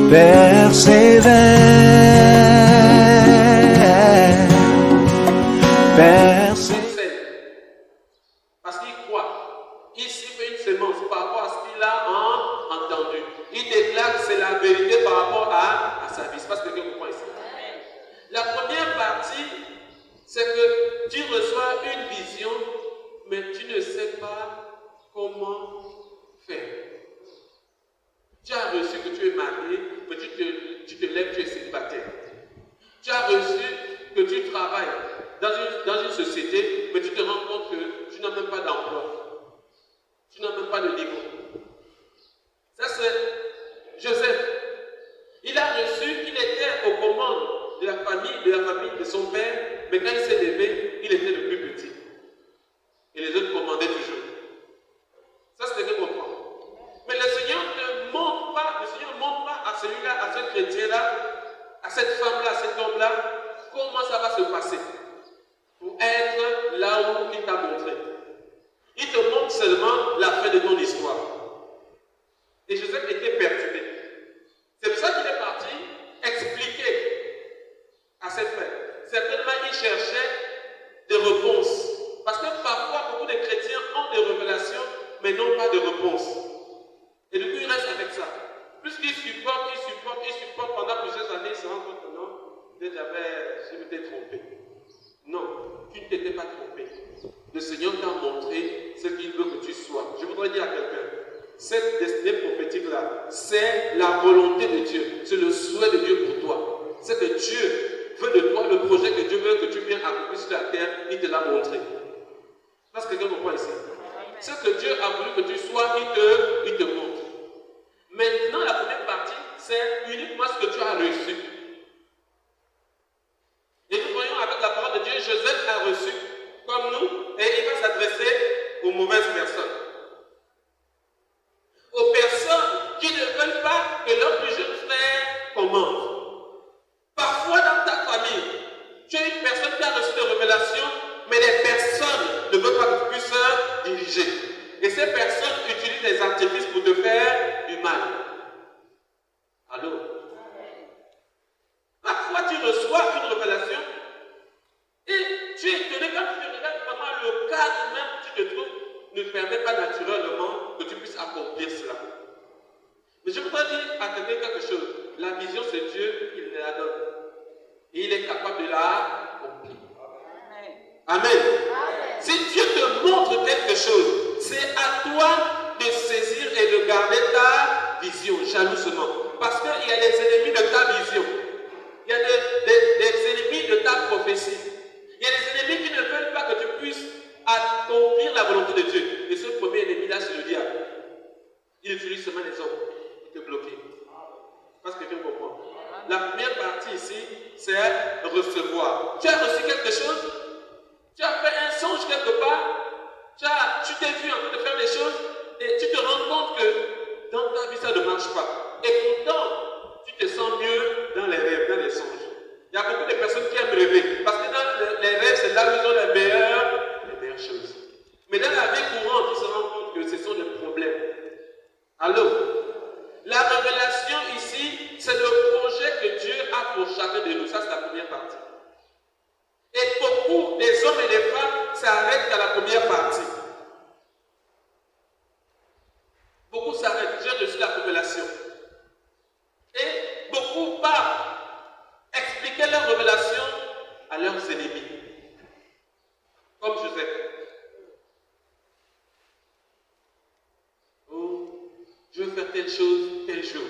persévère. Parce qu'il croit. Il fait une sémence par rapport à ce qu'il a entendu. Il déclare que c'est la vérité par rapport à sa vie. C'est parce que quelqu'un comprend ici. La première partie, c'est que tu reçois une vision, mais tu ne sais pas comment faire. Tu as reçu que tu es marié, mais tu te lèves, tu es célibataire. Tu as reçu que tu travailles dans une société, mais tu te rends compte que tu n'as même pas d'emploi. Tu n'as même pas de niveau. Ça, c'est Joseph. Il a reçu qu'il était aux commandes de la famille de son père, mais quand il s'est levé, il était le plus petit. Et les autres commandaient toujours. Ça, c'est ce que comprend. Mais le Seigneur ne montre pas, à celui-là, à ce chrétien-là, à cette femme-là, à cet homme-là, comment ça va se passer pour être là où il t'a montré. Il te montre seulement la fin de ton histoire. Et Joseph était perturbé. C'est pour ça qu'il est parti expliquer à ses frères. Certainement, il cherchait des réponses. Parce que parfois, beaucoup de chrétiens ont des révélations, mais n'ont pas de réponse. Et du coup, il reste avec ça. Puisqu'il supporte pendant plusieurs années, il se rend compte que non, je m'étais trompé. Non, tu ne t'étais pas trompé. Le Seigneur t'a montré ce qu'il veut que tu sois. Je voudrais dire à quelqu'un, cette destinée prophétique-là, c'est la volonté de Dieu. C'est le souhait de Dieu pour toi. C'est que Dieu veut de toi le projet que Dieu veut que tu viennes accomplir sur la terre, il te l'a montré. Parce que quelqu'un comprend ici. Ce que Dieu a voulu que tu sois, il te montre. Maintenant, la première partie, c'est uniquement ce que tu as reçu. Et nous voyons avec la parole de Dieu, Joseph a reçu comme nous, et il va s'adresser aux mauvaises personnes. Aux personnes qui ne veulent pas que leur plus jeune frère commande. Parfois dans ta famille, tu as une personne qui a reçu des révélations, mais les personnes ne veulent pas que tu puisses diriger. Et ces personnes utilisent des artifices pour te faire du mal. Allô? Parfois tu reçois une révélation et tu es étonné quand tu regardes vraiment le cadre même où tu te trouves ne permet pas naturellement que tu puisses accomplir cela. Mais je voudrais dire à quelqu'un quelque chose. La vision, c'est Dieu qui la donne. Et il est capable de la accomplir. Amen. Amen. Si Dieu te montre quelque chose, c'est à toi de saisir et de garder ta vision jalousement. Parce qu'il y a des ennemis de ta vision. Il y a des ennemis de ta prophétie. Il y a des ennemis qui ne veulent pas que tu puisses accomplir la volonté de Dieu. Et ce premier ennemi-là, c'est le diable. Il utilise seulement les hommes pour te bloquer. Parce que tu comprends. La première partie ici, c'est recevoir. Tu as reçu quelque chose, tu as fait un songe quelque part, tu t'es vu en train de faire des choses, et tu te rends compte que dans ta vie, ça ne marche pas. Et pourtant, tu te sens mieux dans les rêves, dans les songes. Il y a beaucoup de personnes qui aiment rêver, parce que dans les rêves, c'est là où ils ont les meilleures choses. Mais dans la vie courante, ils se rendent compte que ce sont des problèmes. Allô? La révélation ici, c'est le projet que Dieu a pour chacun de nous. Ça, c'est la première partie. Et beaucoup des hommes et des femmes s'arrêtent à la première partie. Beaucoup s'arrêtent. J'ai reçu la révélation. Et beaucoup partent expliquer leur révélation à leurs ennemis. Comme Joseph. Oh, je veux faire telle chose tel jour.